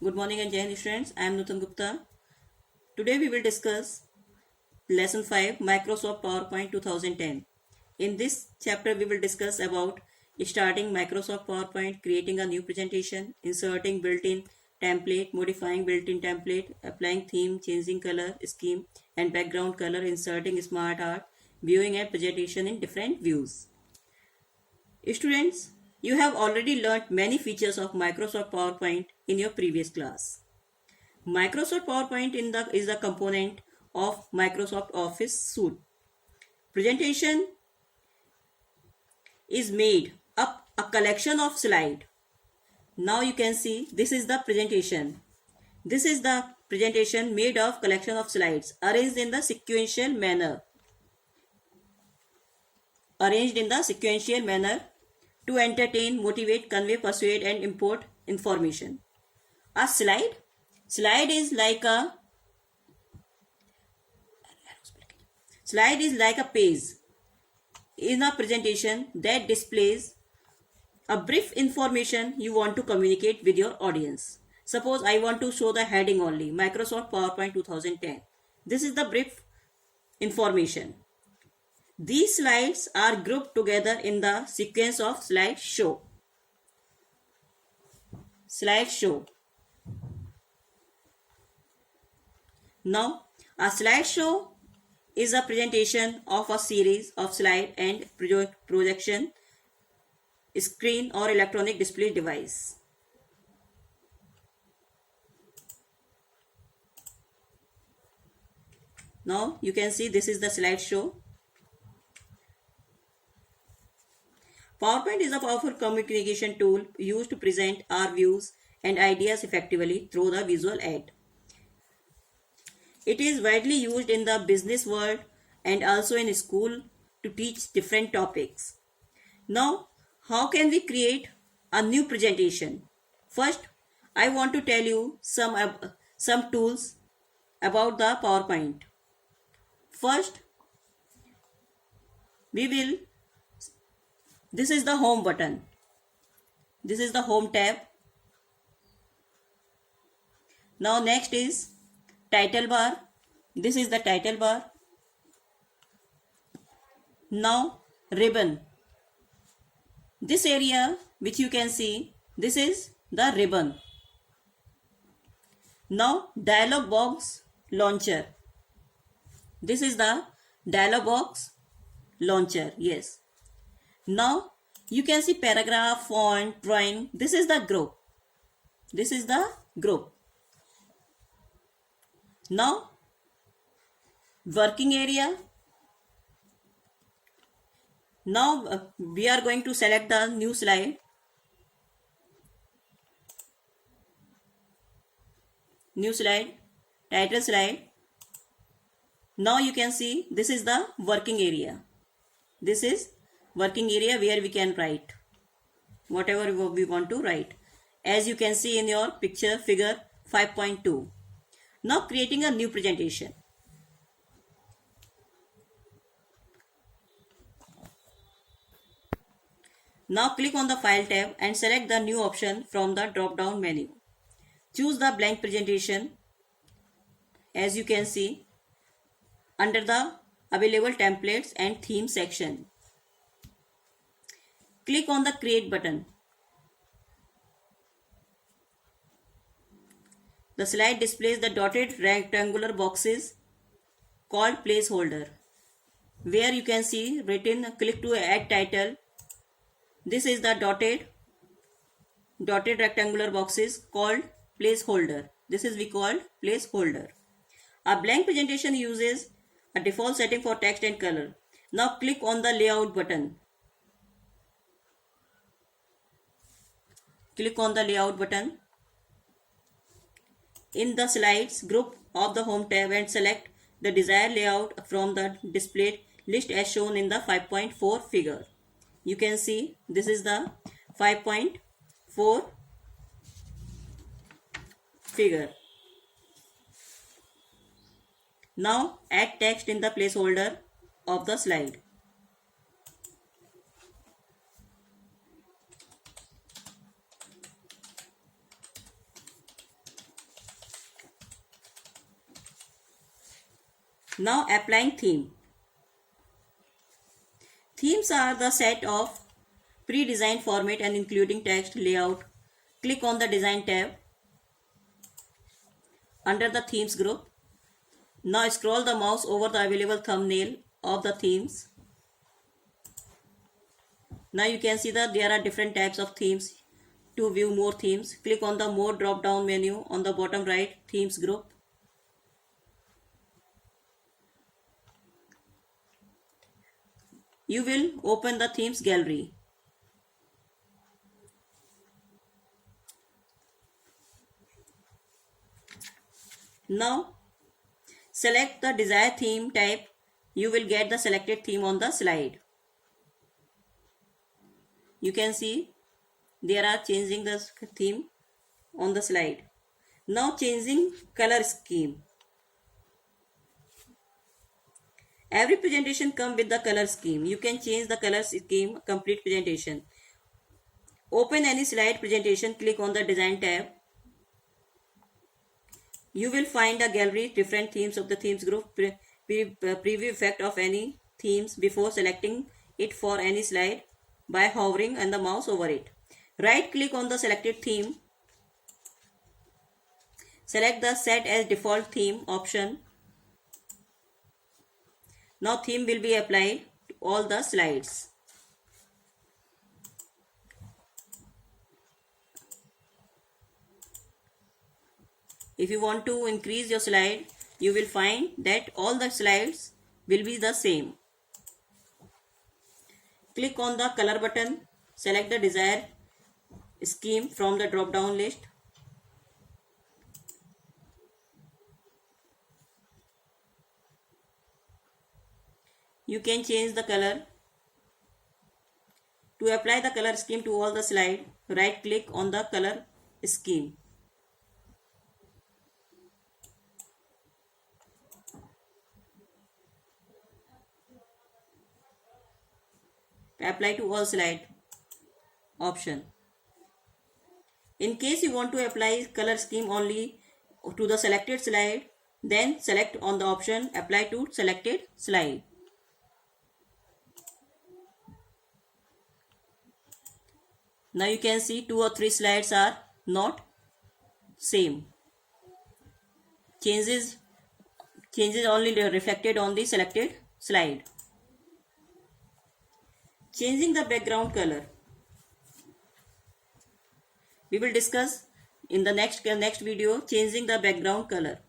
Good morning and Jai Hind students. I am Nutan Gupta. Today we will discuss lesson 5 Microsoft PowerPoint 2010. In this chapter we will discuss about starting Microsoft PowerPoint, creating a new presentation, inserting built-in template, modifying built-in template, applying theme, changing color scheme and background color, inserting smart art, viewing a presentation in different views. Students, you have already learnt many features of Microsoft PowerPoint in your previous class. Microsoft PowerPoint is the component of Microsoft Office suite. Presentation is made up a collection of slides. Now you can see this is the presentation. This is the presentation made of collection of slides arranged in the sequential manner. To entertain, motivate, convey, persuade and import information. A slide is like a page in a presentation that displays a brief information you want to communicate with your audience. Suppose I want to show the heading only, Microsoft PowerPoint 2010. This is the brief information. These slides are grouped together in the sequence of slideshow. Now, a slideshow is a presentation of a series of slide and projection screen or electronic display device. Now you can see this is the slideshow. PowerPoint is a powerful communication tool used to present our views and ideas effectively through the visual aid. It is widely used in the business world and also in school to teach different topics. Now, how can we create a new presentation? First, I want to tell you some tools about the PowerPoint. First, this is the home button. This is the home tab. Now next is title bar. This is the title bar. Now ribbon. This area which you can see, this is the ribbon. Now dialog box launcher. This is the dialog box launcher. Yes. Now you can see paragraph, font, drawing. This is the group. Now working area. Now we are going to select the new slide. Title slide. Now you can see this is the working area. This is working area where we can write whatever we want to write, as you can see in your picture figure 5.2. Now creating a new presentation. Now click on the file tab and select the new option from the drop down menu. Choose the blank presentation, as you can see under the available templates and theme section. Click on the create button. The slide displays the dotted rectangular boxes called placeholder, where you can see written click to add title. This is the dotted rectangular boxes called placeholder. This is we called placeholder. A blank presentation uses a default setting for text and color. Now click on the layout button. In the slides group of the home tab and select the desired layout from the displayed list as shown in the 5.4 figure. You can see this is the 5.4 figure. Now add text in the placeholder of the slide. Now applying theme. Themes are the set of pre-designed format and including text layout. Click on the design tab under the themes group. Now scroll the mouse over the available thumbnail of the themes. Now you can see that there are different types of themes. To view more themes, click on the more drop down menu on the bottom right themes group. You will open the themes gallery. Now select the desired theme type. You will get the selected theme on the slide. You can see there are changing the theme on the slide. Now changing color scheme. Every presentation comes with the color scheme. You can change the color scheme complete presentation. Open any slide presentation, click on the design tab. You will find a gallery different themes of the themes group. Preview effect of any themes before selecting it for any slide by hovering and the mouse over it. Right click on the selected theme. Select the set as default theme option. Now theme will be applied to all the slides. If you want to increase your slide, you will find that all the slides will be the same. Click on the color button. Select the desired scheme from the drop down list. You can change the color. To apply the color scheme to all the slide, right click on the color scheme. Apply to all slide option. In case you want to apply color scheme only to the selected slide, then select on the option apply to selected slide. Now you can see 2 or 3 slides are not same. Changes only reflected on the selected slide. Changing the background color. We will discuss in the next video changing the background color.